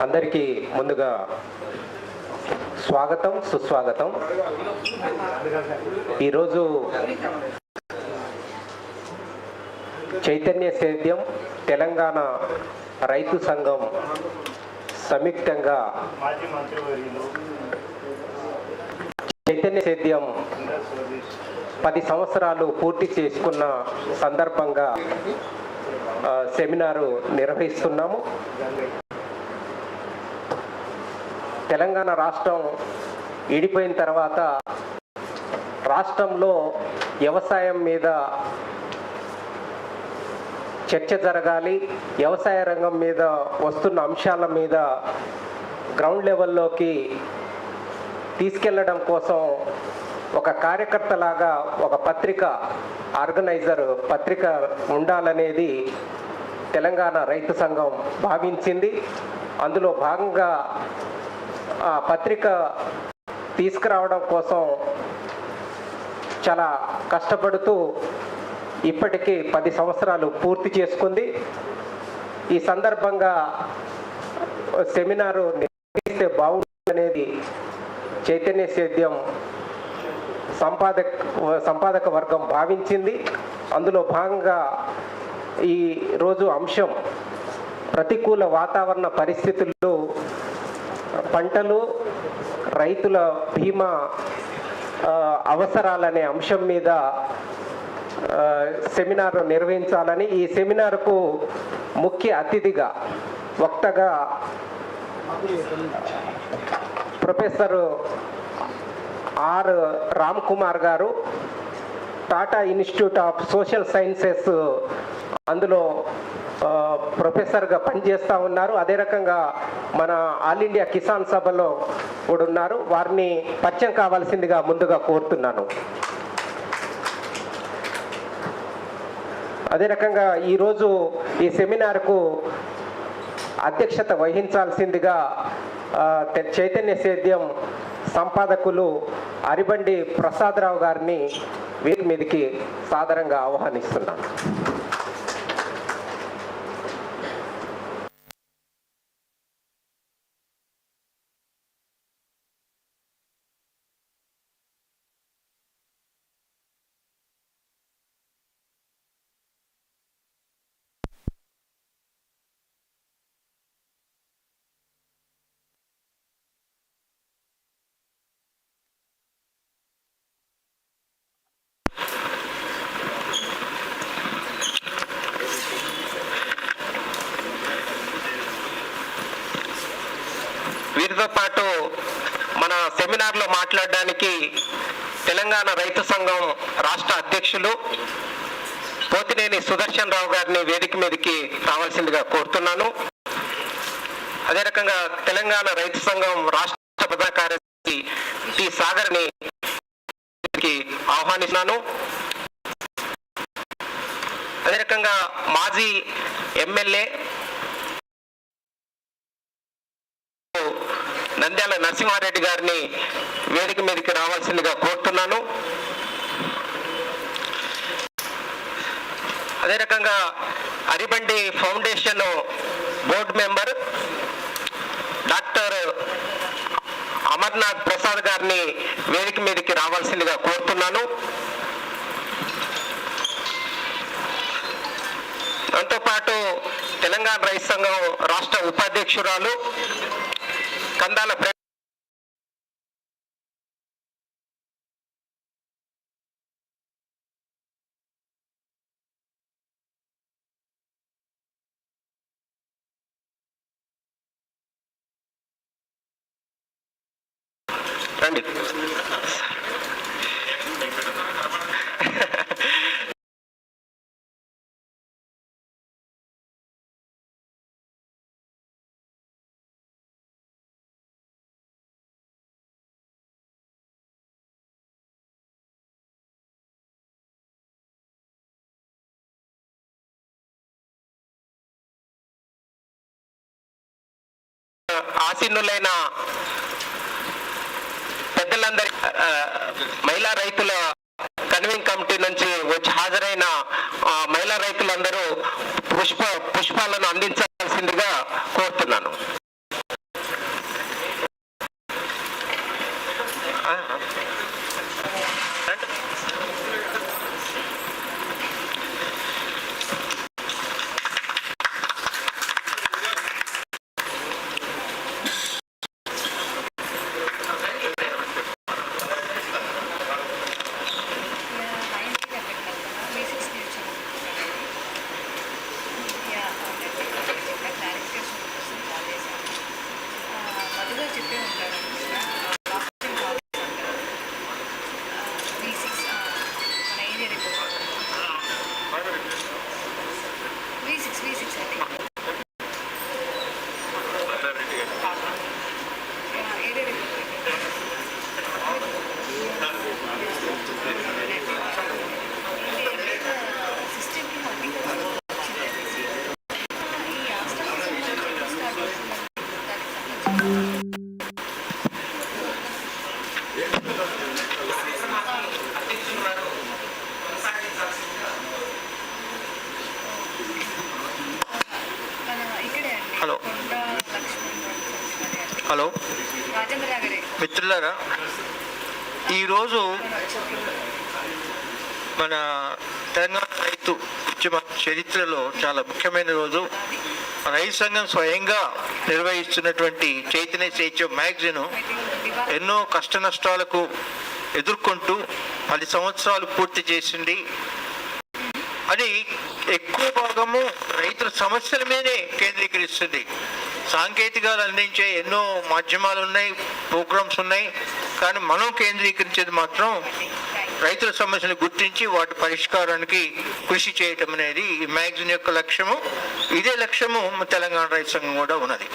అందరికీ ముందుగా స్వాగతం సుస్వాగతం. ఈరోజు చైతన్య సేద్యం తెలంగాణ రైతు సంఘం సంయుక్తంగా చైతన్య సేద్యం 10 సంవత్సరాలు పూర్తి చేసుకున్న సందర్భంగా సెమినారు నిర్వహిస్తున్నాము. తెలంగాణ రాష్ట్రం విడిపోయిన తర్వాత రాష్ట్రంలో వ్యవసాయం మీద చర్చ జరగాలి, వ్యవసాయ రంగం మీద వస్తున్న అంశాల మీద గ్రౌండ్ లెవెల్లోకి తీసుకెళ్లడం కోసం ఒక కార్యకర్తలాగా ఒక పత్రిక ఆర్గనైజర్ పత్రిక ఉండాలనేది తెలంగాణ రైతు సంఘం భావించింది. అందులో భాగంగా ఆ పత్రిక తీసుకురావడం కోసం చాలా కష్టపడుతూ ఇప్పటికీ 10 సంవత్సరాలు పూర్తి చేసుకుంది. ఈ సందర్భంగా సెమినారు నిర్వహిస్తే బాగుంటుందనేది చైతన్య సేద్యం సంపాదక వర్గం భావించింది. అందులో భాగంగా ఈ రోజు అంశం ప్రతికూల వాతావరణ పరిస్థితుల్లో పంటలు రైతుల బీమా అవసరాలనే అంశం మీద సెమినార్ నిర్వహించాలని, ఈ సెమినార్కు ముఖ్య అతిథిగా వక్తగా ప్రొఫెసర్ ఆర్ రామ్ కుమార్ గారు Tata institute of social sciences అందులో ప్రొఫెసర్గా పనిచేస్తూ ఉన్నారు. అదే రకంగా మన ఆల్ ఇండియా కిసాన్ సభలో కూడా ఉన్నారు. వారిని పరిచయం కావాల్సిందిగా ముందుగా కోరుతున్నాను. అదే రకంగా ఈరోజు ఈ సెమినార్కు అధ్యక్షత వహించాల్సిందిగా చైతన్య సేద్యం సంపాదకులు అరిబండి ప్రసాదరావు గారిని వేదిక మీదకి సాదరంగా ఆహ్వానిస్తున్నాను. వీరితో పాటు మన సెమినార్లో మాట్లాడడానికి తెలంగాణ రైతు సంఘం రాష్ట్ర అధ్యక్షులు పోతినేని సుదర్శన్ రావు గారిని వేదిక మీదకి రావాల్సిందిగా కోరుతున్నాను. అదే రకంగా తెలంగాణ రైతు సంఘం రాష్ట్ర ప్రధాన కార్యదర్శి టి సాగర్ని ఆహ్వానిస్తున్నాను. అదే రకంగా మాజీ ఎమ్మెల్యే నంద్యాల నరసింహారెడ్డి గారిని వేదిక మీదకి రావాల్సిందిగా కోరుతున్నాను. అదే రకంగా Aribandi foundation board member doctor Amarnath Prasad గారిని వేదిక మీదకి రావాల్సిందిగా కోరుతున్నాను. దాంతోపాటు తెలంగాణ రైతు సంఘం రాష్ట్ర ఉపాధ్యక్షురాలు కందాల రండి. ఆసీనులైన పెద్దలందరి మహిళా రైతుల కన్వీనింగ్ కమిటీ నుంచి వచ్చి హాజరైన మహిళా రైతులందరూ పుష్పాలను అందించాల్సిందిగా కోరుతున్నాను. హలో హలో మిత్రులారా, ఈరోజు మన తెలంగాణ రైతు ఉద్యమ చరిత్రలో చాలా ముఖ్యమైన రోజు. రైతు సంఘం స్వయంగా నిర్వహిస్తున్నటువంటి చైతన్య స్వేచ్ఛ మ్యాగజైన్ ఎన్నో కష్ట నష్టాలకు ఎదుర్కొంటూ 10 సంవత్సరాలు పూర్తి చేసింది. అది ఎక్కువ భాగము రైతుల సమస్యల మీదే కేంద్రీకరిస్తుంది. సాంకేతికాలు అందించే ఎన్నో మాధ్యమాలు ఉన్నాయి, ప్రోగ్రామ్స్ ఉన్నాయి, కానీ మనం కేంద్రీకరించేది మాత్రం రైతుల సమస్యలు గుర్తించి వాటి పరిష్కారానికి కృషి చేయటం అనేది ఈ మ్యాగజైన్ యొక్క లక్ష్యము. ఇదే లక్ష్యము తెలంగాణ రైతు సంఘం కూడా ఉన్నది.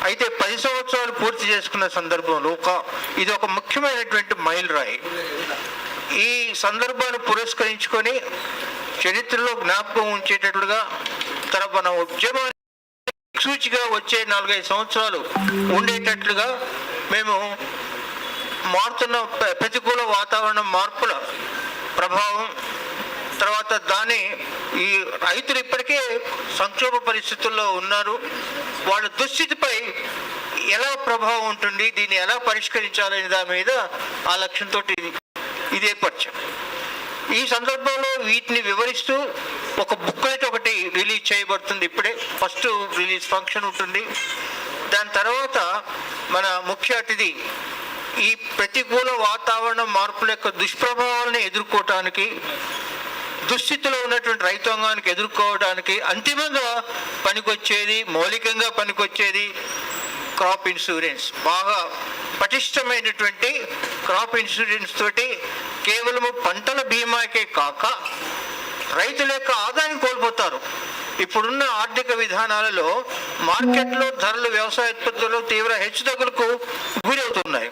అయితే 10 సంవత్సరాలు పూర్తి చేసుకున్న సందర్భంలో ఇది ఒక ముఖ్యమైనటువంటి మైల్ రాయి. ఈ సందర్భాన్ని పురస్కరించుకొని చరిత్రలో జ్ఞాపకం ఉంచేటట్లుగా మన ఉద్యమాన్ని సూచిగా వచ్చే 4-5 సంవత్సరాలు ఉండేటట్లుగా మేము మారుతున్న ప్రతికూల వాతావరణ మార్పుల ప్రభావం, తర్వాత ఈ రైతులు ఇప్పటికే సంక్షోభ పరిస్థితుల్లో ఉన్నారు, వాళ్ళ దుస్థితిపై ఎలా ప్రభావం ఉంటుంది, దీన్ని ఎలా పరిష్కరించాలనే దాని మీద ఆ లక్ష్యంతో ఇది ఏర్పరిచాం. ఈ సందర్భంలో వీటిని వివరిస్తూ ఒక బుక్లెట్ ఒకటి రిలీజ్ చేయబడుతుంది. ఇప్పుడే ఫస్ట్ రిలీజ్ ఫంక్షన్ ఉంటుంది. దాని తర్వాత మన ముఖ్య అతిథి ఈ ప్రతికూల వాతావరణ మార్పుల యొక్క దుష్ప్రభావాలను ఎదుర్కోవటానికి, దుస్థితిలో ఉన్నటువంటి రైతాంగానికి ఎదుర్కోవడానికి అంతిమంగా పనికొచ్చేది, మౌలికంగా పనికొచ్చేది క్రాప్ ఇన్సూరెన్స్. బాగా పటిష్టమైనటువంటి క్రాప్ ఇన్సూరెన్స్ తోటి కేవలము పంటల బీమాకే కాక రైతుల యొక్క ఆదాయం కోల్పోతారు. ఇప్పుడున్న ఆర్థిక విధానాలలో మార్కెట్లో ధరలు, వ్యవసాయ ఉత్పత్తులు తీవ్ర హెచ్చుతగ్గులకు గురవుతున్నాయి.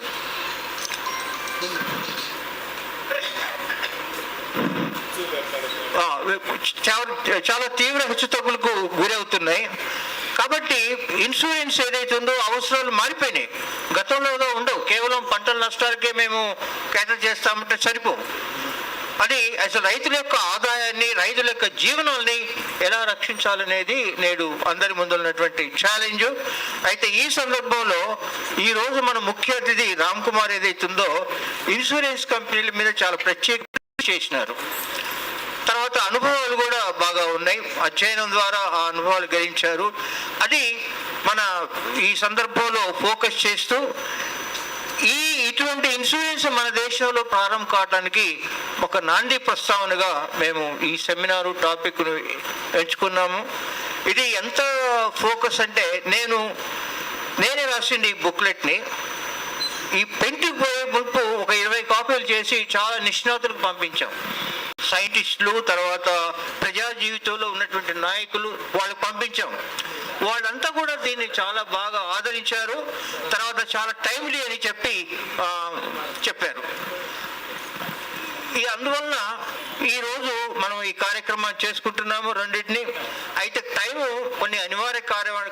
చాలా తీవ్ర హెచ్చుతగ్గులకు గురవుతున్నాయి. కాబట్టి ఇన్సూరెన్స్ ఏదైతే ఉందో అవసరాలు మారిపోయినాయి. గతంలో ఉండవు, కేవలం పంటల నష్టాలకే మేము క్యాటర్ చేస్తామంటే సరిపోవు. అది అసలు రైతుల యొక్క ఆదాయాన్ని, రైతుల యొక్క జీవనాల్ని ఎలా రక్షించాలనేది నేడు అందరి ముందు ఉన్నటువంటి ఛాలెంజ్. అయితే ఈ సందర్భంలో ఈరోజు మన ముఖ్య అతిథి రామ్ కుమార్ ఏదైతుందో ఇన్సూరెన్స్ కంపెనీల మీద చాలా ప్రత్యేక చేసినారు. తర్వాత అనుభవాలు కూడా బాగా ఉన్నాయి, అధ్యయనం ద్వారా ఆ అనుభవాలు గ్రహించారు. అది మన ఈ సందర్భంలో ఫోకస్ చేస్తూ ఇటువంటి ఇన్సూరెన్స్ మన దేశంలో ప్రారంభం కావడానికి ఒక నాంది ప్రస్తావనగా మేము ఈ సెమినారు టాపిక్ను ఎంచుకున్నాము. ఇది ఎంత ఫోకస్ అంటే నేనే రాసింది ఈ బుక్లెట్ని. ఈ ప్రింట్కి పోయే మునుపు ఒక 20 కాపీలు చేసి చాలా నిష్ణాతులకు పంపించాం. సైంటిస్టులు, తర్వాత ప్రజా జీవితంలో ఉన్నటువంటి నాయకులు, వాళ్ళకి పంపించాం. వాళ్ళంతా కూడా దీన్ని చాలా బాగా ఆదరించారు. తర్వాత చాలా టైమ్లీ అని చెప్పారు. అందువలన ఈరోజు మనం ఈ కార్యక్రమాన్ని చేసుకుంటున్నాము రెండింటిని. అయితే టైము కొన్ని అనివార్య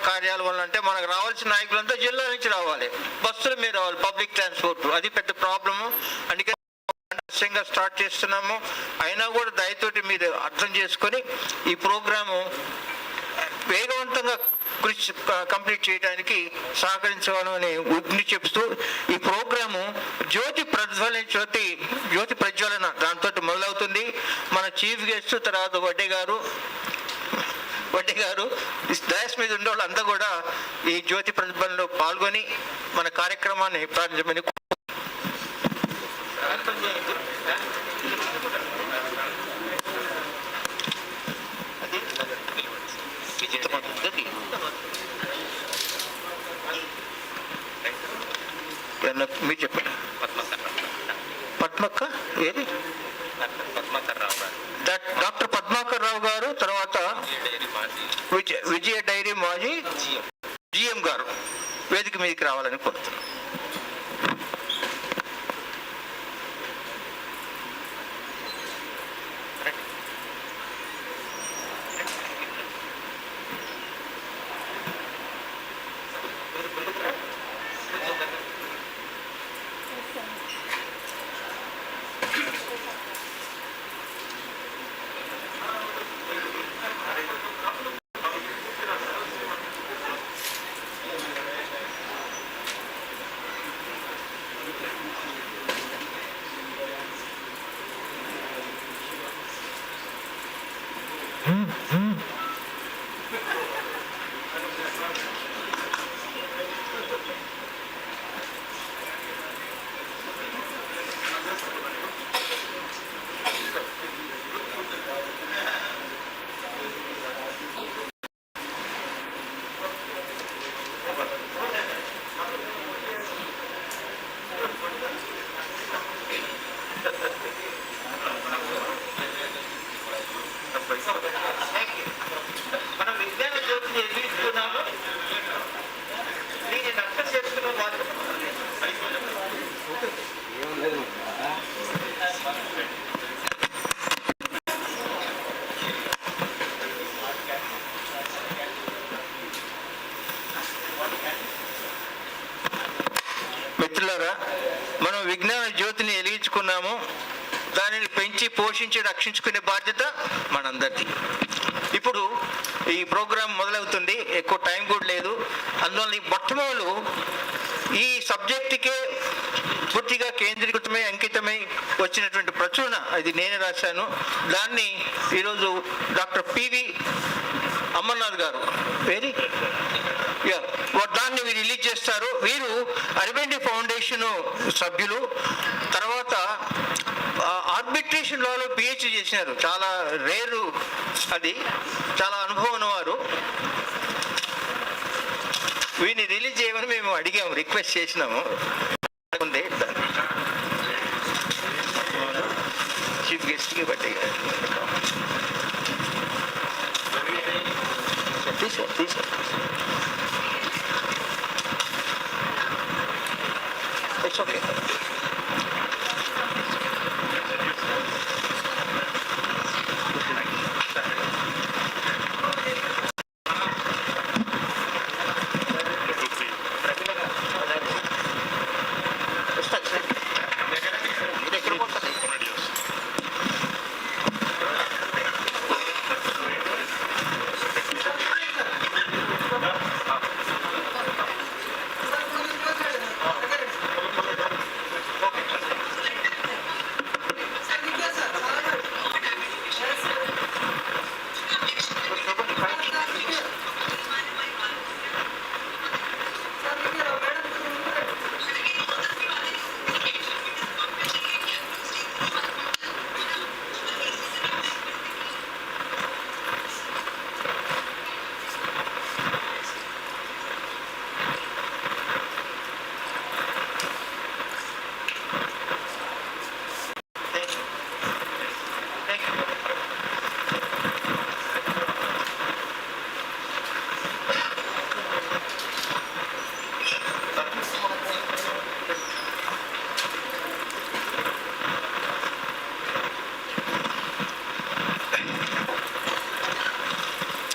కార్యాల వల్ల, అంటే మనకు రావాల్సిన నాయకులంతా జిల్లా నుంచి రావాలి, బస్సుల మీద రావాలి, పబ్లిక్ ట్రాన్స్పోర్ట్, అది పెద్ద ప్రాబ్లము. అందుకని స్టార్ట్ చేస్తున్నాము. అయినా కూడా దయతోటి మీరు అర్థం చేసుకొని ఈ ప్రోగ్రాము వేగవంతంగా కంప్లీట్ చేయడానికి సహకరించాలని విజ్ఞప్తి చెప్తూ ఈ ప్రోగ్రాము జ్యోతి ప్రజ్వలన దాంతో మొదలవుతుంది. మన చీఫ్ గెస్ట్ తర్వాత వడ్డే గారు డయాస్ మీద ఉండే వాళ్ళంతా కూడా ఈ జ్యోతి ప్రజ్వలనలో పాల్గొని మన కార్యక్రమాన్ని ప్రారంభించమని మీరు చెప్పండి. పద్మక్క ఏది? డాక్టర్ పద్మాకర్ రావు గారు, తర్వాత విజయ డైరీ మాజీ జిఎం గారు వేదిక మీదకి రావాలని కోరుతున్నాను. మిత్రులారా, మనం విజ్ఞాన జ్యోతిని వెలిగించుకున్నాము. దానిని పెంచి పోషించి రక్షించుకునే బాధ్యత మనందరిది. ఇప్పుడు ఈ ప్రోగ్రాం మొదలవుతుంది, ఎక్కువ టైం కూడా లేదు. అందువల్ల మొట్టమొదలు ఈ సబ్జెక్టుకే పూర్తిగా కేంద్రీకృతమై అంకితమై వచ్చినటువంటి ప్రచురణ, అది నేనే రాశాను. దాన్ని ఈరోజు డాక్టర్ పివి అమర్నాథ్ గారు దాన్ని వీరు రిలీజ్ చేస్తారు. వీరు అరిబెండి ఫౌండేషన్ సభ్యులు. తర్వాత ఆర్బిట్రేషన్ లాలో పిహెచ్డి చేసినారు. చాలా రేరు, అది చాలా అనుభవం ఉన్నవారు. వీరిని రిలీజ్ చేయమని మేము అడిగాము, రిక్వెస్ట్ చేసినాము. చీఫ్ గెస్ట్కి బట్టి తీసుకో. It's okay.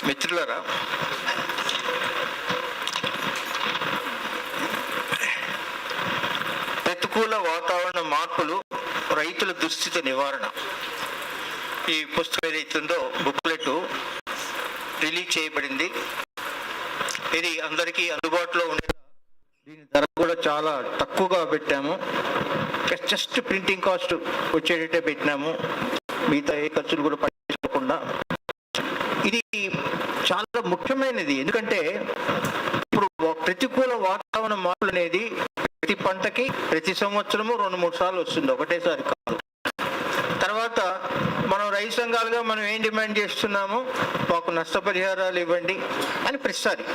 మిత్రులారా, ప్రతికూల వాతావరణ మార్పులు, రైతుల దుస్థితి నివారణ, ఈ పుస్తకం ఏదైతుందో బుక్లెట్ రిలీజ్ చేయబడింది. ఇది అందరికీ అందుబాటులో ఉండేలా దీని ధర కూడా చాలా తక్కువగా పెట్టాము. జస్ట్ ప్రింటింగ్ కాస్ట్ వచ్చేటట్టే పెట్టినాము, మిగతా ఏ ఖర్చులు కూడా పట్టించకుండా. ఇది చాలా ముఖ్యమైనది, ఎందుకంటే ఇప్పుడు ప్రతికూల వాతావరణ మార్పులు అనేది ప్రతి పంటకి ప్రతి సంవత్సరము 2-3 సార్లు వస్తుంది, ఒకటేసారి కాదు. తర్వాత మనం రైతు సంఘాలుగా మనం ఏం డిమాండ్ చేస్తున్నాము, మాకు నష్టపరిహారాలు ఇవ్వండి అని ప్రతిసారి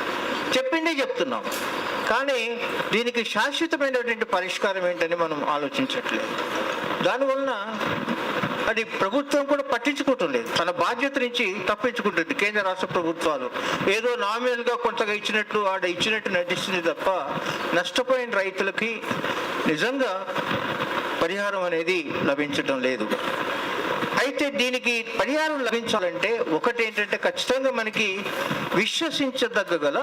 చెప్తున్నాం. కానీ దీనికి శాశ్వతమైనటువంటి పరిష్కారం ఏంటని మనం ఆలోచించట్లేదు. దానివలన అది ప్రభుత్వం కూడా పట్టించుకోవటం లేదు, తన బాధ్యత నుంచి తప్పించుకుంటుంది. కేంద్ర రాష్ట్ర ప్రభుత్వాలు ఏదో నామినల్గా కొంతగా ఇచ్చినట్టు నటిస్తుంది తప్ప నష్టపోయిన రైతులకి నిజంగా పరిహారం అనేది లభించటం లేదు. అయితే దీనికి పరిహారం లభించాలంటే ఒకటి ఏంటంటే, ఖచ్చితంగా మనకి విశ్వసించదగ్గగల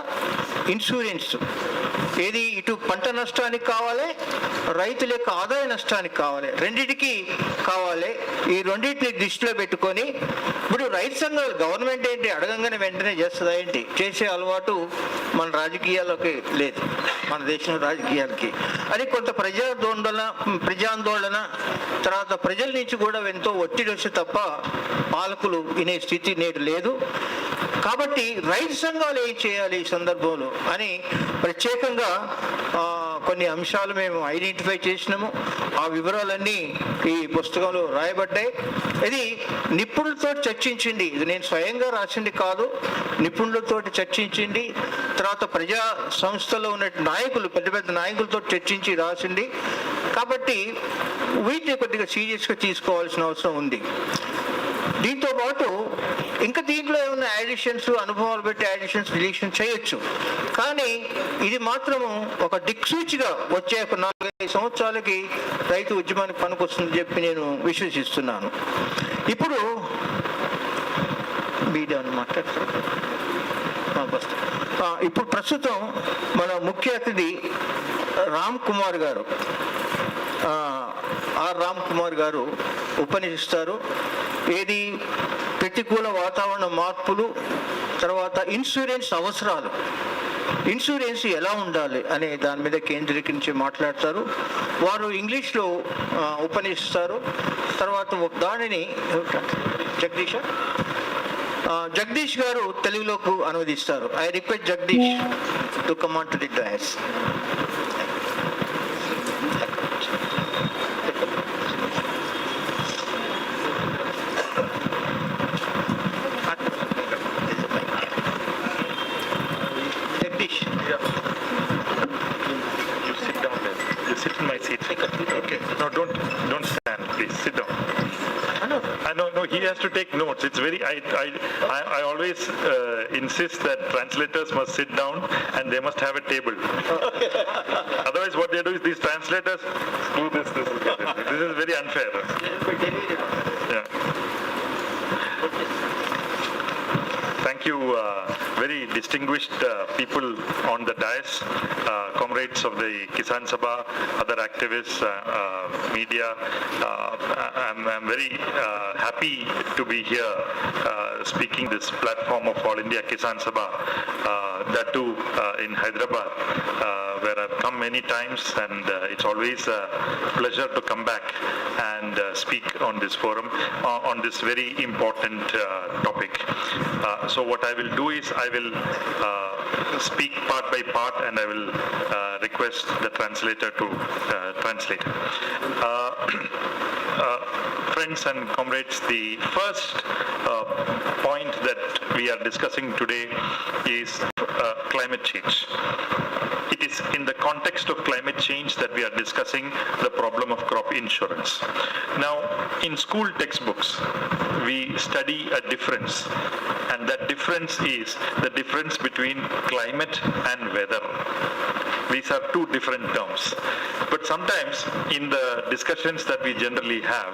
ఇన్సూరెన్స్ ఏది ఇటు పంట నష్టానికి కావాలి, రైతుల యొక్క ఆదాయ నష్టానికి కావాలి, రెండింటికి కావాలి. ఈ రెండింటిని దృష్టిలో పెట్టుకొని ఇప్పుడు రైతు సంఘాలు గవర్నమెంట్ ఏంటి అడగంగానే వెంటనే చేస్తుందా ఏంటి? చేసే అలవాటు మన రాజకీయాల్లోకి లేదు, మన దేశం రాజకీయాలకి. అది కొంత ప్రజాందోళన తర్వాత ప్రజల నుంచి కూడా ఎంతో ఒత్తిడి వస్తే తప్ప పాలకులు వినే స్థితి నేడు లేదు. కాబట్టి రైతు సంఘాలు ఏం చేయాలి ఈ సందర్భంలో అని ప్రత్యేకంగా కొన్ని అంశాలు మేము ఐడెంటిఫై చేసినాము. ఆ వివరాలన్నీ ఈ పుస్తకంలో రాయబడ్డాయి. ఇది నిపుణులతో చర్చించింది, ఇది నేను స్వయంగా రాసింది కాదు, నిపుణులతో చర్చించింది. తర్వాత ప్రజా సంస్థలో ఉన్న నాయకులు, పెద్ద పెద్ద నాయకులతో చర్చించి రాసింది. కాబట్టి వీటిని కొద్దిగా సీరియస్గా తీసుకోవాల్సిన అవసరం ఉంది. దీంతో పాటు ఇంకా దీంట్లో ఏమైనా యాడిషన్స్, అనుభవాలు పెట్టి యాడిషన్స్ డిలీషన్ చేయొచ్చు. కానీ ఇది మాత్రము ఒక దిక్సూచిగా వచ్చే ఒక 4-5 సంవత్సరాలకి రైతు ఉద్యమానికి పనికొస్తుందని చెప్పి నేను విశ్వసిస్తున్నాను. ఇప్పుడు మీడియా మాట్లాడుతున్నాను. ఇప్పుడు ప్రస్తుతం మన ముఖ్య అతిథి రామ్ కుమార్ గారు, రామ్ కుమార్ గారు ఉపన్యసిస్తారు. ఏది ప్రతికూల వాతావరణ మార్పులు, తర్వాత ఇన్సూరెన్స్ అవసరాలు, ఇన్సూరెన్స్ ఎలా ఉండాలి అనే దాని మీద కేంద్రీకరించి మాట్లాడతారు. వారు ఇంగ్లీష్లో ఉపన్యసిస్తారు. తర్వాత దానిని జగదీష్ గారు తెలుగులోకి అనువదిస్తారు. I request Jagdish to come on to the dais. Jagdish, you sit down there. You sit in my seat. Okay. No, don't stand. Please sit down. No, he has to take notes. It's very. I always insist that translators must sit down and they must have a table. Otherwise, what they do is these translators do this. This is very unfair. Yeah. Thank you, very distinguished people on the dais, comrades of the Kisan Sabha, other activists, media. I'm very happy to be here speaking this platform of All India Kisan Sabha, that too in Hyderabad, where I've come many times, and it's always a pleasure to come back and speak on this forum on this very important topic. So what I will do is I will speak part by part, and I will request the translator to translate. Friends and comrades, the first point that we are discussing today is climate change. It is in the context of climate change that we are discussing the problem of crop insurance. Now, in school textbooks, we study a difference, and that difference is the difference between climate and weather. These are two different terms. But sometimes in the discussions that we generally have,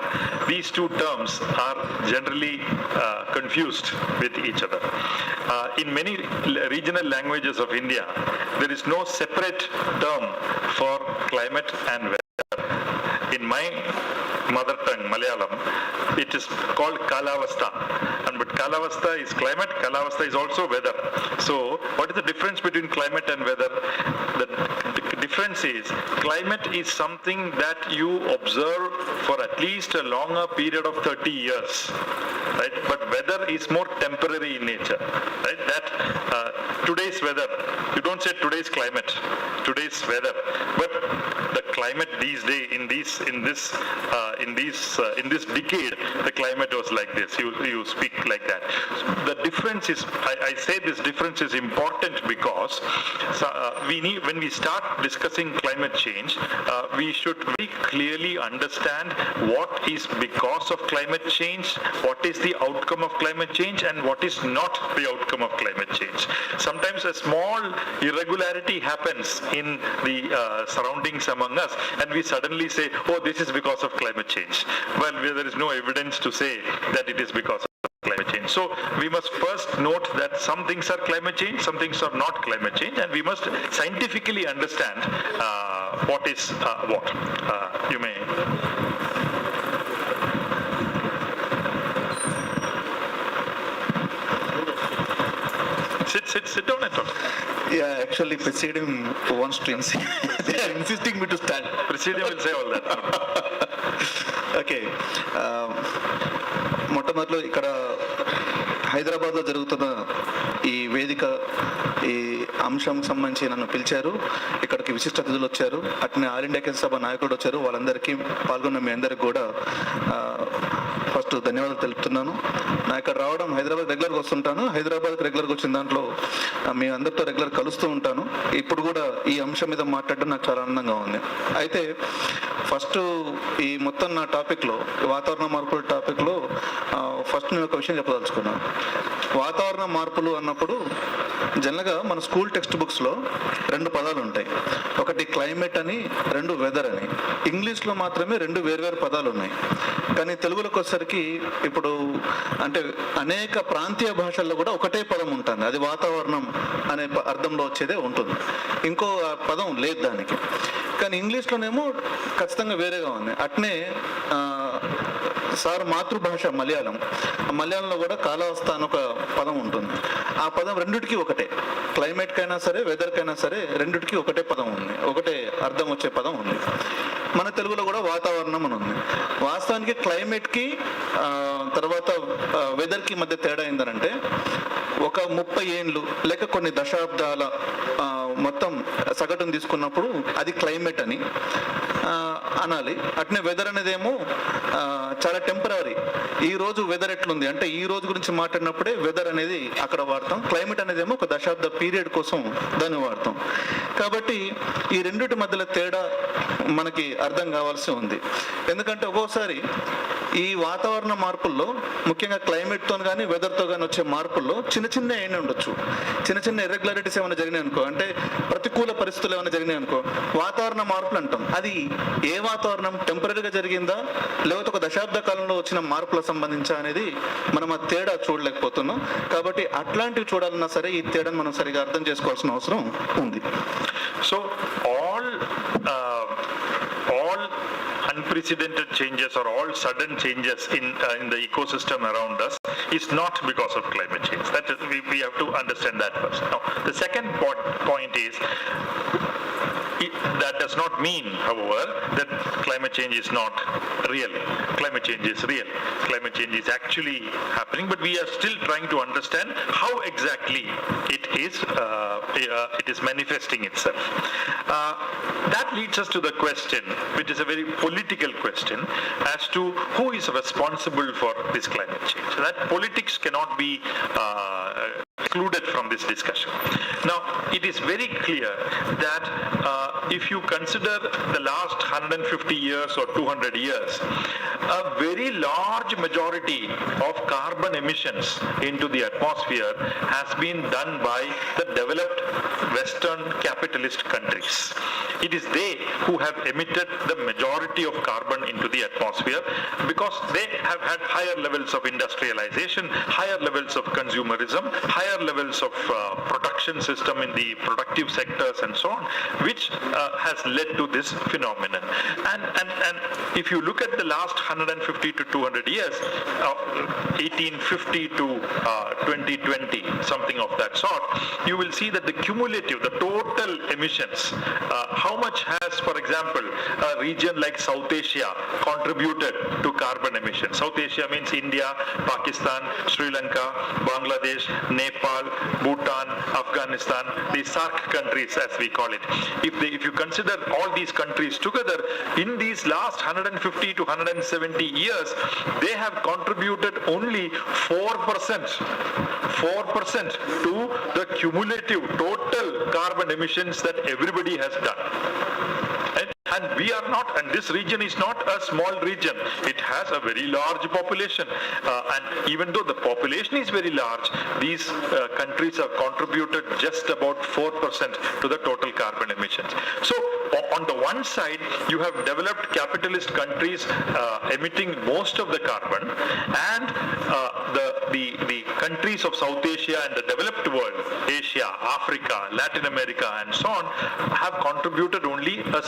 these two terms are generally confused with each other. In many regional languages of India, there is no separate term for climate and weather. In my mother tongue, Malayalam, it is called Kalavastha. But Kalavastha is climate, Kalavastha is also weather. So what is the difference between climate and weather? The difference is climate is something that you observe for at least a longer period of 30 years, right? But weather is more temporary in nature, right? That today's weather, you don't say today's climate, today's weather, but the climate these days in this decade, the climate was like this. You speak like that. The difference is, I say this difference is important because when we start discussing climate change, we should very clearly understand what is because of climate change, what is the outcome of climate change, and what is not the outcome of climate change. Sometimes a small irregularity happens in the surroundings among us, and we suddenly say, oh, this is because of climate change. Well, there is no evidence to say that it is because of climate change. So we must first note that some things are climate change, some things are not climate change, and we must scientifically understand what is what. You may. Sit down and talk. Yeah, actually, Presidium wants to insist. They are insisting me to stand. Presidium will say all that. Okay. మొట్టమొదటిలో ఇక్కడ హైదరాబాద్లో జరుగుతున్న ఈ వేదిక, ఈ అంశం సంబంధించి నన్ను పిలిచారు. ఇక్కడికి విశిష్ట అతిథులు వచ్చారు, అట్నే ఆల్ ఇండియా కిసాన్ సభ నాయకుడు వచ్చారు. వాళ్ళందరికీ పాల్గొన్న మీ అందరికి కూడా ఫస్ట్ ధన్యవాదాలు తెలుపుతున్నాను. నా ఇక్కడ రావడం, హైదరాబాద్ రెగ్యులర్గా వస్తుంటాను. హైదరాబాద్కి రెగ్యులర్గా వచ్చిన దాంట్లో మీ అందరితో రెగ్యులర్ కలుస్తూ ఉంటాను. ఇప్పుడు కూడా ఈ అంశం మీద మాట్లాడడం నాకు చాలా ఆనందంగా ఉంది. అయితే ఫస్ట్ ఈ మొత్తం నా టాపిక్లో, వాతావరణ మార్పుల టాపిక్లో ఫస్ట్ నేను ఒక విషయం చెప్పదలుచుకున్నాను. వాతావరణ మార్పులు అన్నప్పుడు జనరల్గా మన స్కూల్ టెక్స్ట్ బుక్స్లో 2 పదాలు ఉంటాయి. ఒకటి క్లైమేట్ అని, 2 వెదర్ అని. ఇంగ్లీష్లో మాత్రమే 2 వేర్వేరు పదాలు ఉన్నాయి. కానీ తెలుగులోకి వచ్చేసరికి ఇప్పుడు అంటే అనేక ప్రాంతీయ భాషల్లో కూడా ఒకటే పదం ఉంటుంది, అది వాతావరణం అనే అర్థంలో వచ్చేదే ఉంటుంది, ఇంకో పదం లేదు దానికి. కానీ ఇంగ్లీష్లోనేమో ఖచ్చితంగా వేరేగా ఉంది. అట్నే సార్ మాతృభాష మలయాళం, మలయాళంలో కూడా కాలావస్థ అని ఒక పదం ఉంటుంది. ఆ పదం రెండిటికి ఒకటే, క్లైమేట్కైనా సరే వెదర్కైనా సరే రెండిటికి ఒకటే పదం ఉంది, ఒకటే అర్థం వచ్చే పదం ఉంది. మన తెలుగులో కూడా వాతావరణం అని ఉంది. వాస్తవానికి క్లైమేట్కి తర్వాత వెదర్కి మధ్య తేడా ఏంటంటే ఒక 30 ఏండ్లు లేక కొన్ని దశాబ్దాల మొత్తం సగటును తీసుకున్నప్పుడు అది క్లైమేట్ అని అనాలి. అట్నే వెదర్ అనేదేమో చాలా టెంపరీ. ఈ రోజు వెదర్ ఎట్లుంది అంటే ఈ రోజు గురించి మాట్లాడినప్పుడే వెదర్ అనేది అక్కడ వాడతాం. క్లైమేట్ అనేదేమో ఒక దశాబ్ద పీరియడ్ కోసం దాన్ని వాడతాం. కాబట్టి ఈ రెండిటి మధ్యలో తేడా మనకి అర్థం కావాల్సి ఉంది. ఎందుకంటే ఒక్కోసారి ఈ వాతావరణ మార్పుల్లో ముఖ్యంగా క్లైమేట్తో కానీ వెదర్తో కానీ వచ్చే మార్పుల్లో చిన్న చిన్న ఏమైనా ఉండొచ్చు, చిన్న చిన్న ఇర్రెగ్యులారిటీస్ ఏమైనా జరిగినాయి అనుకో, అంటే ప్రతికూల పరిస్థితులు ఏమైనా జరిగినాయి అనుకో వాతావరణ మార్పులు అంటాం. అది ఏ వాతావరణం, టెంపరీగా జరిగిందా లేకపోతే ఒక దశాబ్ద కాలంలో వచ్చిన మార్పులకు సంబంధించా అనేది మనం ఆ తేడా చూడలేకపోతున్నాం. కాబట్టి అట్లాంటివి చూడాలన్నా సరే ఈ తేడాను మనం సరిగా అర్థం చేసుకోవాల్సిన అవసరం ఉంది. So all unprecedented changes or all sudden changes in the ecosystem around us is not because of climate change. That is, we have to understand that first. Now, the second point is, that does not mean, however, that climate change is not real. Climate change is real. Climate change is actually happening, but we are still trying to understand how exactly it is manifesting itself. That leads us to the question, which is a very political question, as to who is responsible for this climate change. That politics cannot be excluded from this discussion. Now, it is very clear that if you consider the last 150 years or 200 years, a very large majority of carbon emissions into the atmosphere has been done by the developed Western capitalist countries. It is they who have emitted the majority of carbon into the atmosphere because they have had higher levels of industrialization, higher levels of consumerism, higher levels of production system in the productive sectors and so on, which has led to this phenomenon. And if you look at the last 150 to 200 years, 1850 to 2020, something of that sort, you will see that the cumulative, the total emissions, how much has, for example, a region like South Asia contributed to carbon emissions? South Asia means India, Pakistan, Sri Lanka, Bangladesh, Nepal, Bhutan, Afghanistan, the SAARC countries as we call it. If you consider all these countries together, in these last 150 to 170 years, they have contributed only 4% to the cumulative total carbon emissions that everybody has done. And we are not, and this region is not a small region. It has a very large population. And even though the population is very large, these countries have contributed just about 4% to the total carbon emissions. So on the one side, you have developed capitalist countries emitting most of the carbon, and the countries of South Asia and the developed world, Asia, Africa, Latin America, and so on, have contributed only a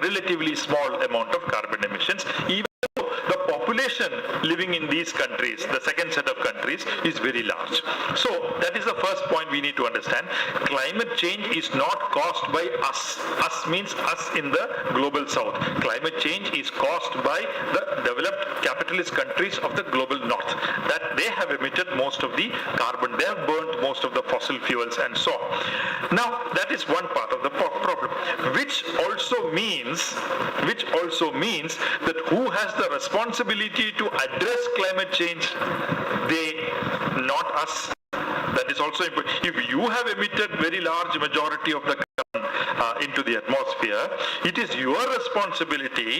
relatively small amount of carbon emissions, even though the population living in these countries, the second set of countries, is very large. So that is the first point we need to understand. Climate change is not caused by us. Us means us in the global south. Climate change is caused by the developed capitalist countries of the global north, that they have emitted most of the carbon, they have burnt most of the fossil fuels and so on. Now that is one part of the problem, which also means that who has the responsibility to address climate change? They, not us. That is also important. If you have emitted very large majority of the carbon into the atmosphere. It is your responsibility,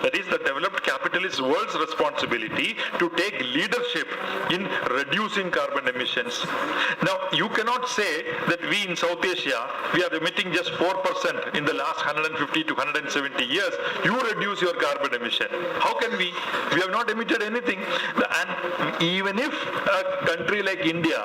that is the developed capitalist world's responsibility, to take leadership in reducing carbon emissions. Now, you cannot say that we in South Asia, we are emitting just 4% in the last 150 to 170 years. You reduce your carbon emission. How can we? We have not emitted anything. And even if a country like India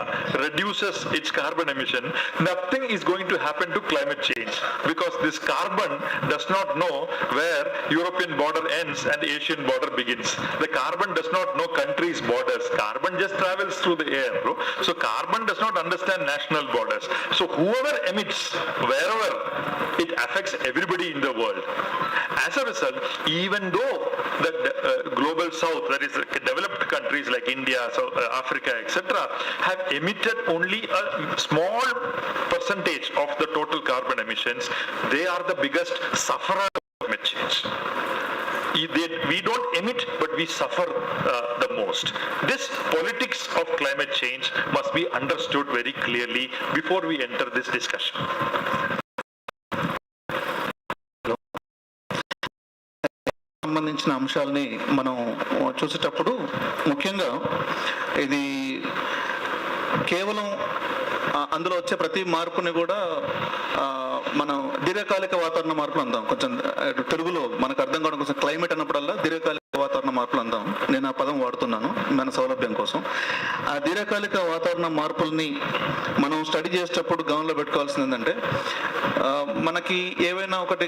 reduces its carbon emission, nothing is going to happen to climate change, because this carbon does not know where European border ends and Asian border begins. The carbon does not know countries' borders. Carbon just travels through the air, bro. So carbon does not understand national borders. So whoever emits, wherever, it affects everybody in the world. As a result, even though the global south, that is developed countries like India, Africa, etc., have emitted only a small percentage of the total carbon emissions, they are the biggest sufferer of climate change. We don't emit, but we suffer the most. This politics of climate change must be understood very clearly before we enter this discussion. సంబంధించిన అంశాలని మనం చూసేటప్పుడు ముఖ్యంగా ఇది కేవలం అందులో వచ్చే ప్రతి మార్పుని కూడా మనం దీర్ఘకాలిక వాతావరణ మార్పులు అందాం. కొంచెం తెలుగులో మనకు అర్థం కావడం కోసం క్లైమేట్ అన్నప్పుడల్లా దీర్ఘకాలిక వాతావరణ మార్పులు అందాం. నేను ఆ పదం వాడుతున్నాను మన సౌలభ్యం కోసం. ఆ దీర్ఘకాలిక వాతావరణ మార్పుల్ని మనం స్టడీ చేసేటప్పుడు గమనంలో పెట్టుకోవాల్సింది ఏంటంటే, మనకి ఏవైనా ఒకటి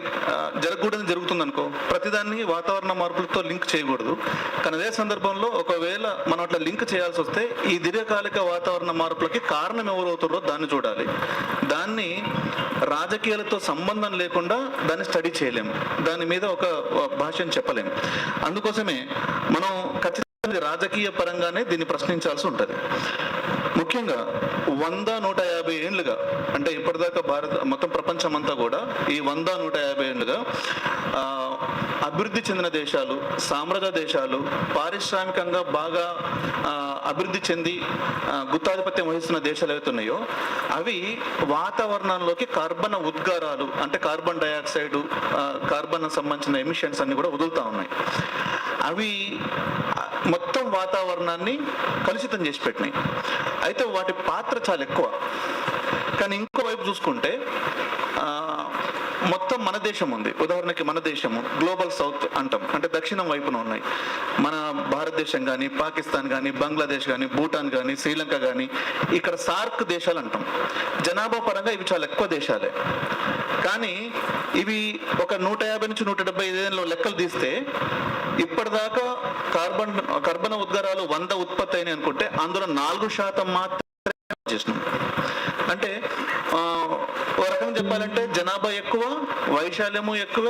జరగకూడదు జరుగుతుందనుకో, ప్రతిదాన్ని వాతావరణ మార్పులతో లింక్ చేయకూడదు. కానీ అదే సందర్భంలో ఒకవేళ మనం అట్లా లింక్ చేయాల్సి వస్తే ఈ దీర్ఘకాలిక వాతావరణ మార్పులకి కారణం ఎవరవుతారో దాన్ని చూడాలి. దాన్ని రాజకీయాలతో సంబంధం లేకుండా దాన్ని స్టడీ చేయలేము, దాని మీద ఒక భాష్యం చెప్పలేము. అందుకోసమే మనం ఖచ్చితంగా రాజకీయ పరంగానే దీన్ని ప్రశ్నించాల్సి ఉంటుంది. ముఖ్యంగా 100-150 ఏళ్ళుగా, అంటే ఇప్పటిదాకా మొత్తం ప్రపంచం అంతా కూడా ఈ 100-150 ఏళ్ళుగా అభివృద్ధి చెందిన దేశాలు, సామ్రాజ్య దేశాలు, పారిశ్రామికంగా బాగా అభివృద్ధి చెంది గుత్తాధిపత్యం వహిస్తున్న దేశాలు ఏవైతే ఉన్నాయో అవి వాతావరణంలోకి కార్బన్ ఉద్గారాలు, అంటే కార్బన్ డైఆక్సైడ్, కార్బన్ సంబంధించిన ఎమిషన్స్ అన్ని కూడా వదులుతూ ఉన్నాయి. అవి మొత్తం వాతావరణాన్ని కలుషితం చేసి పెట్టినాయి. అయితే వాటి పాత్ర చాలా ఎక్కువ. కానీ ఇంకో వైపు చూసుకుంటే మొత్తం మన దేశం ఉంది. ఉదాహరణకి మన దేశము గ్లోబల్ సౌత్ అంటాం, అంటే దక్షిణం వైపున ఉన్నాయి. మన భారతదేశం కానీ, పాకిస్తాన్ కానీ, బంగ్లాదేశ్ కానీ, భూటాన్ కానీ, శ్రీలంక కానీ, ఇక్కడ సార్క్ దేశాలు అంటాం. జనాభా పరంగా ఇవి చాలా ఎక్కువ దేశాలే. కానీ ఇవి ఒక 150 నుంచి 175 ఏళ్ళలో లెక్కలు తీస్తే ఇప్పటిదాకా కర్బన ఉద్గారాలు 100 ఉత్పత్తి అయినాయి అనుకుంటే అందులో 4% మాత్రమే చేసినాం. అంటే ఒక రకంగా చెప్పాలంటే జనాభా ఎక్కువ, వైశాల్యము ఎక్కువ,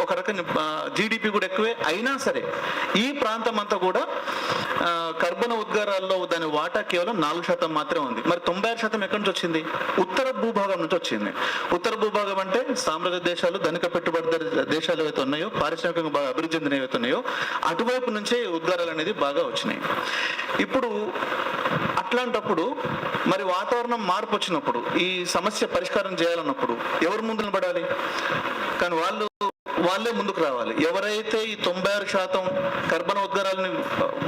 ఒక రకంగా జీడిపి కూడా ఎక్కువే. అయినా సరే ఈ ప్రాంతం అంతా కూడా కర్బన ఉద్గారాల్లో దాని వాటా కేవలం 4% మాత్రమే ఉంది. మరి 96% ఎక్కడి నుంచి వచ్చింది? ఉత్తర భూభాగం నుంచి వచ్చింది. ఉత్తర భూభాగం అంటే సామ్రాజ్య దేశాలు, ధనిక పెట్టుబడిదారు దేశాలు ఏవైతే ఉన్నాయో, పారిశ్రామికంగా బాగా అభివృద్ధి చెందిన ఏవైతే ఉన్నాయో అటువైపు నుంచే ఉద్గారాలు అనేది బాగా వచ్చినాయి. ఇప్పుడు అట్లాంటప్పుడు మరి వాతావరణం మార్పు వచ్చినప్పుడు ఈ సమస్య పరిష్కారం చేయాలన్నప్పుడు ఎవరు ముందు నిలబడాలి? కానీ వాళ్ళే ముందుకు రావాలి. ఎవరైతే ఈ 96% కర్బన ఉద్గారాలని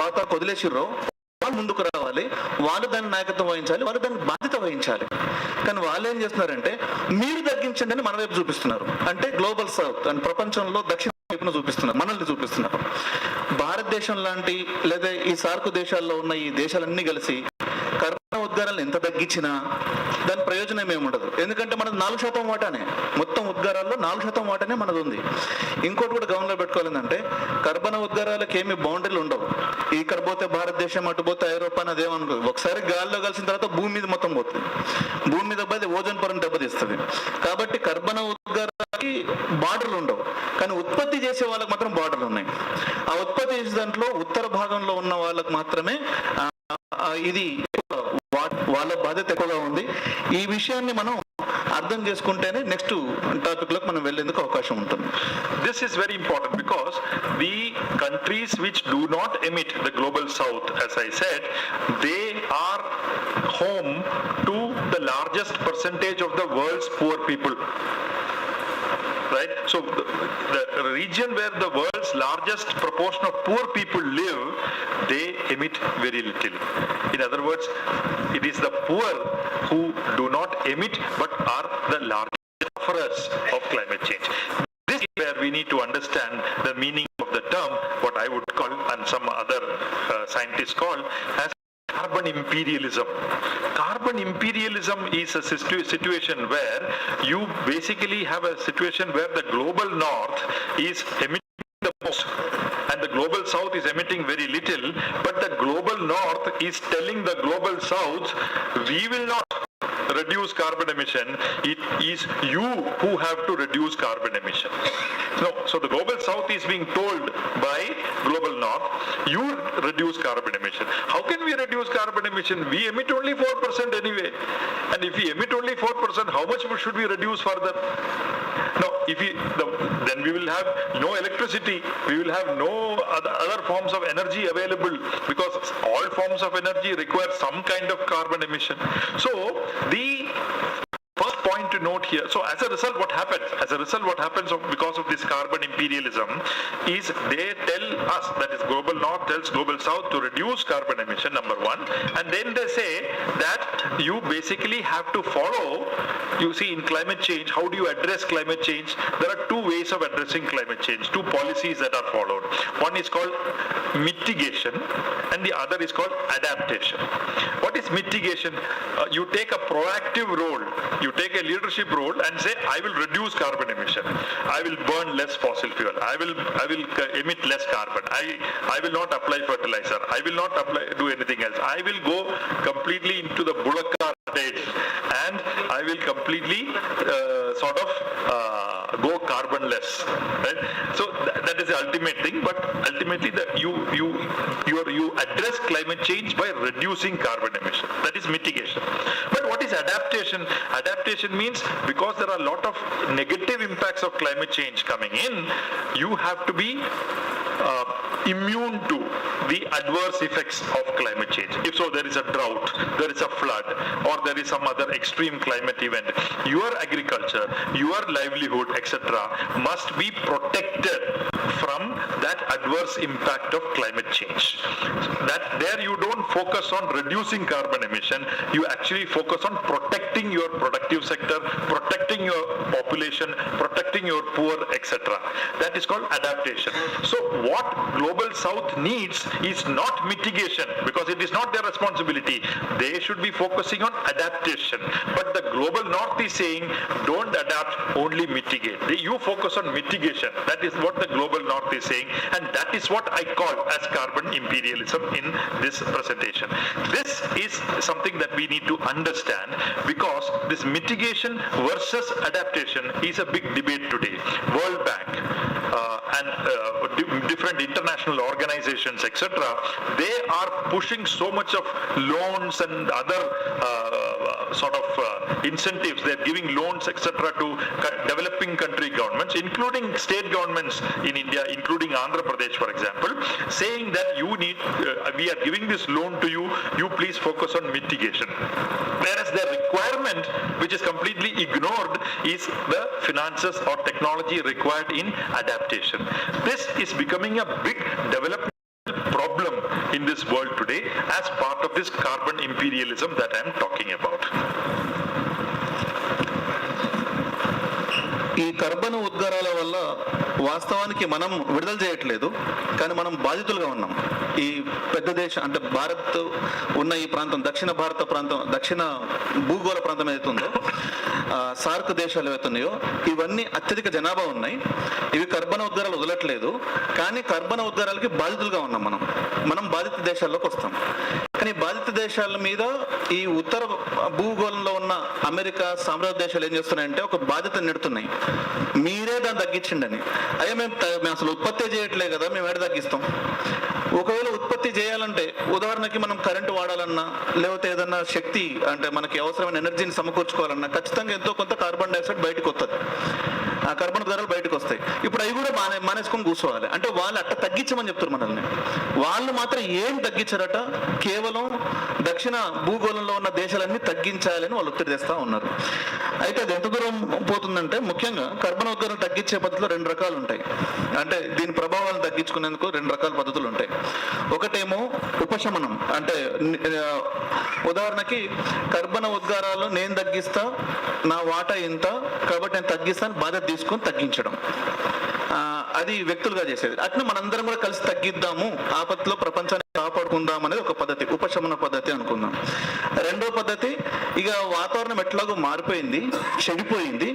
బాగా వదిలేసిర్రో వాళ్ళు ముందుకు రావాలి. వాళ్ళు దాన్ని నాయకత్వం వహించాలి, వాళ్ళు దాన్ని బాధ్యత వహించాలి. కానీ వాళ్ళు ఏం చేస్తున్నారంటే మీరు తగ్గించండి అని మన వైపు చూపిస్తున్నారు. అంటే గ్లోబల్ సౌత్ అండ్ ప్రపంచంలో దక్షిణ వైపున చూపిస్తున్నారు, మనల్ని చూపిస్తున్నారు. భారతదేశం లాంటి లేదా ఈ సార్క్ దేశాల్లో ఉన్న ఈ దేశాలన్నీ కలిసి కర్బన ఉద్గారాలను ఎంత తగ్గించినా దాని ప్రయోజనం ఏమి ఉండదు. ఎందుకంటే మనది 4% వాటానే, మొత్తం ఉద్గారాల్లో 4% వాటానే మనది ఉంది. ఇంకోటి కూడా గమనంలో పెట్టుకోవాలంటే కర్బన ఉద్గారాలకు ఏమి బౌండరీలు ఉండవు. ఇక్కడ పోతే భారతదేశం, అటు పోతే ఐరోపా అని అదేమనుకో, ఒకసారి గాల్లో కలిసిన తర్వాత భూమి మీద మొత్తం పోతుంది. భూమి మీద పోతే ఓజోన్ పొరను దెబ్బతీస్తుంది. కాబట్టి కర్బన ఉద్గారాలకి బార్డర్లు ఉండవు, కానీ ఉత్పత్తి చేసే వాళ్ళకి మాత్రం బార్డర్లు ఉన్నాయి. ఆ ఉత్పత్తి చేసే దాంట్లో ఉత్తర భాగంలో ఉన్న వాళ్ళకి మాత్రమే ఇది వాళ్ళ బాధ్యత ఎక్కువగా ఉంది. ఈ విషయాన్ని మనం అర్థం చేసుకుంటేనే నెక్స్ట్ టాపిక్లోకి మనం వెళ్ళేందుకు అవకాశం ఉంటుంది. This is very important because the countries which do not emit, the global south, as I said, they are home to the largest percentage of the world's poor people. Right? So the region where the world's largest proportion of poor people live, they emit very little. In other words, it is the poor who do not emit but are the largest sufferers of climate change. This is where we need to understand the meaning of the term, what I would call, and some other scientists call, as carbon imperialism. Carbon imperialism is a situation where you basically have a situation where the global north is emitting the most and the global south is emitting very little, but the global north is telling the global south, we will not reduce carbon emission, it is you who have to reduce carbon emission. So the global south is being told by global north, you reduce carbon emission. How can we reduce carbon emission? We emit only 4% anyway. And if we emit only 4%, how much should we reduce further? Now, then we will have no electricity, we will have no other forms of energy available, because all forms of energy require some kind of carbon emission. So the first point to note here, so as a result what happens? Because of this carbon imperialism is they tell us, that is global north tells global south to reduce carbon emission, number one, and then they say that you basically have to follow, you see in climate change, how do you address climate change? There are two ways of addressing climate change, two policies that are followed. One is called mitigation and the other is called adaptation. What is mitigation? You take a proactive role, you take a leadership role and say, I will reduce carbon emission, I will burn less fossil fuel, I will emit less carbon, I will not apply fertilizer, I will not do anything else, I will go completely into the bullock cart stage and I will completely go carbonless, right? So that is the ultimate thing, but ultimately you address climate change by reducing carbon emission. That is mitigation. But what is adaptation? Adaptation means because there are a lot of negative impacts of climate change coming in, you have to be immune to the adverse effects of climate change. If so, there is a drought, there is a flood, or there is some other extreme climate event, your agriculture, your livelihood, etc. must be protected from that adverse impact of climate change. That there you don't focus on reducing carbon emission, you actually focus on protecting your productive sector, protecting your population, protecting your poor, etc. That is called adaptation. So what global south needs is not mitigation, because it is not their responsibility. They should be focusing on adaptation. But the global north is saying, don't adapt, only mitigate. You focus on mitigation. That is what the global north is saying, and that is what I call as carbon imperialism in this presentation. This is something that we need to understand, because this mitigation versus adaptation is a big debate today. World Bank and different international organizations, etc., they are pushing so much of loans and other incentives. They are giving loans, etc., to developing country governments, including state governments in India, including Andhra Pradesh, for example, saying that you need, we are giving this loan to you, you please focus on mitigation. Whereas the requirement, which is completely ignored, is the finances or technology required in adaptation. This is becoming a big development problem in this world today as part of this carbon imperialism that I am talking about. ఈ కర్బన ఉద్గారాల వల్ల వాస్తవానికి మనం విడుదల చేయట్లేదు, కానీ మనం బాధితులుగా ఉన్నాం. ఈ పెద్ద దేశం అంటే భారత్ ఉన్న ఈ ప్రాంతం, దక్షిణ భారత ప్రాంతం, దక్షిణ భూగోళ ప్రాంతం ఏదైతే ఉందో, సార్క్ దేశాలు ఏవైతున్నాయో, ఇవన్నీ అత్యధిక జనాభా ఉన్నాయి. ఇవి కర్బన ఉద్గారాలు వదలట్లేదు, కానీ కర్బన ఉద్గారాలకి బాధితులుగా ఉన్నాం. మనం బాధిత దేశాల్లోకి వస్తాం. కానీ బాధిత దేశాల మీద ఈ ఉత్తర భూగోళంలో ఉన్న అమెరికా సామ్రాజ్య దేశాలు ఏం చేస్తున్నాయంటే ఒక బాధ్యత నెడుతున్నాయి, మీరే దాన్ని తగ్గించండి అని. అయ్యా మేము అసలు ఉత్పత్తి చేయట్లే కదా, మేము ఏడ తగ్గిస్తాం. ఒకవేళ ఉత్పత్తి చేయాలంటే ఉదాహరణకి మనం కరెంటు వాడాలన్నా లేకపోతే ఏదన్నా శక్తి అంటే మనకి అవసరమైన ఎనర్జీని సమకూర్చుకోవాలన్నా ఖచ్చితంగా ఎంతో కొంత కార్బన్ డైఆక్సైడ్ బయటకు వస్తుంది, ఆ కర్బన ధరలు బయటకు వస్తాయి. ఇప్పుడు అవి కూడా మానేసుకొని కూర్చోవాలి. అంటే వాళ్ళు అట్ట తగ్గించమని చెప్తారు మనల్ని. వాళ్ళు మాత్రం ఏం తగ్గించారట, కేవలం దక్షిణ భూగోళంలో ఉన్న దేశాలన్నీ తగ్గించాలని వాళ్ళు ఒత్తిడి తెస్తా ఉన్నారు. అయితే అది ఎంత దూరం పోతుందంటే ముఖ్యంగా కర్బన ఉద్గారం తగ్గించే పద్ధతిలో 2 రకాలు ఉంటాయి. అంటే దీని ప్రభావాలను తగ్గించుకునేందుకు 2 రకాల పద్ధతులు ఉంటాయి. ఒకటేమో ఉపశమనం, అంటే ఉదాహరణకి కర్బన ఉద్గారాలు నేను తగ్గిస్తా, నా వాటా ఇంత కాబట్టి నేను తగ్గిస్తాను బాధ్యత తీసుకొని తగ్గించడం, అది వ్యక్తులుగా చేసేది. అట్లా మనందరం కూడా కలిసి తగ్గిద్దాము, ఆపత్తులో ప్రపంచాన్ని కాపాడుకుందాం అనేది ఒక పద్ధతి, ఉపశమన పద్ధతి అనుకుందాం. రెండో పద్ధతి, ఇక వాతావరణం ఎట్లాగో మారిపోయింది, చెడిపోయింది,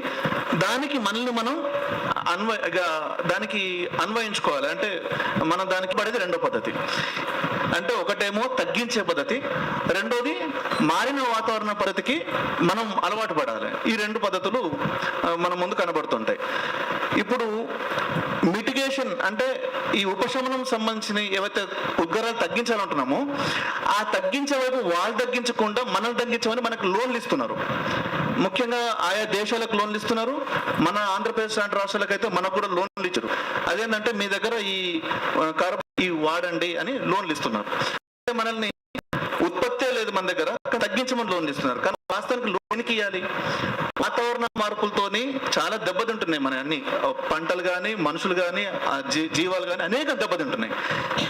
దానికి మనల్ని మనం దానికి అన్వయించుకోవాలి, అంటే మనం దానికి పడేది రెండో పద్ధతి. అంటే ఒకటేమో తగ్గించే పద్ధతి, రెండోది మారిన వాతావరణ పద్ధతికి మనం అలవాటు పడాలి. ఈ 2 పద్ధతులు మన ముందు కనబడుతుంటాయి. ఇప్పుడు మిటిగేషన్ అంటే ఈ ఉపశమనం సంబంధించిన ఏవైతే ఉద్గారాలు తగ్గించాలంటున్నామో ఆ తగ్గించే వైపు వాళ్ళు తగ్గించకుండా మనం తగ్గించమని మనకు లోన్లు ఇస్తున్నారు. ముఖ్యంగా ఆయా దేశాలకు లోన్లు ఇస్తున్నారు. మన ఆంధ్రప్రదేశ్ లాంటి రాష్ట్రాలకు అయితే మనకు కూడా లోన్లు ఇచ్చారు. అదేంటంటే మీ దగ్గర ఈ కార్బన్ వాడండి అని లోన్లు ఇస్తున్నారు. మనల్ని ఉత్పత్తే లేదు మన దగ్గర, తగ్గించమని లోన్లు ఇస్తున్నారు. కానీ వాస్తవానికి లోన్కి ఇవ్వాలి. వాతావరణ మార్పులతోని చాలా దెబ్బతింటున్నాయి మన అన్ని పంటలు కానీ, మనుషులు కానీ, జీవాలు కానీ అనేక దెబ్బతింటున్నాయి.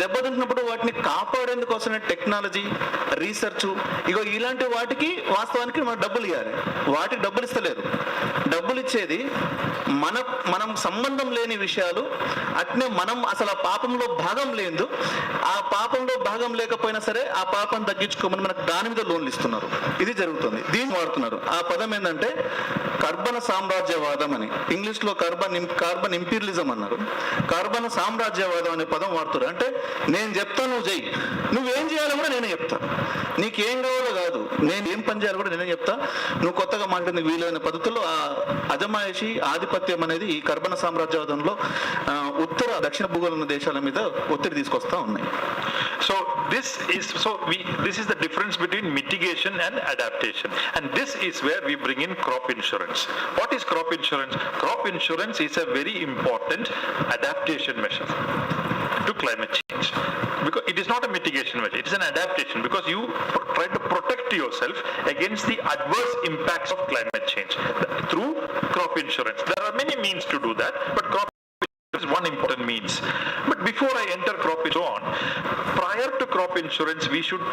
దెబ్బతింటున్నప్పుడు వాటిని కాపాడేందుకోసమే టెక్నాలజీ, రీసెర్చ్, ఇగో ఇలాంటి వాటికి వాస్తవానికి మనం డబ్బులు ఇవ్వాలి. వాటికి డబ్బులు ఇస్తలేరు. డబ్బులు ఇచ్చేది మనం సంబంధం లేని విషయాలు. అట్నే మనం అసలు ఆ పాపంలో భాగం లేదు, ఆ పాపంలో భాగం లేకపోయినా సరే ఆ పాపం తగ్గించుకోమని మనకు దాని మీద లోన్లు ఇస్తున్నారు. ఇది జరుగుతుంది. దీన్ని వాడుతున్నారు. ఆ పదం ఏంటంటే కర్బన సామ్రాజ్యవాదం అని. ఇంగ్లీష్ లో కార్బన్ ఇంపీరియలిజం అన్నారు. కర్బన సామ్రాజ్యవాదం అనే పదం వాడుతారు. అంటే నేను చెప్తా, నువ్వు చెయ్యి, నువ్వేం చేయాలో కూడా నేనే చెప్తా, నీకేం కావాలో కాదు, నేను ఏం పని చేయాలో కూడా నేనే చెప్తా, నువ్వు కొత్తగా మాట్లాడిన వీలైన పద్ధతుల్లో ఆ అజమాయిషీ ఆధిపత్యం అనేది ఈ కర్బన సామ్రాజ్యవాదంలో ఉత్తర దక్షిణ భూగోళ దేశాల మీద ఒత్తిడి తీసుకొస్తా ఉన్నాయి. So this is the difference between mitigation and adaptation, and this is where we bring in crop insurance. What is crop insurance? Crop insurance is a very important adaptation measure to climate change, because it is not a mitigation measure, it is an adaptation, because you try to protect yourself against the adverse impacts of climate change through crop insurance. There are many means to do that, but crop is one important means. But before I enter crop insurance, prior to crop insurance, we should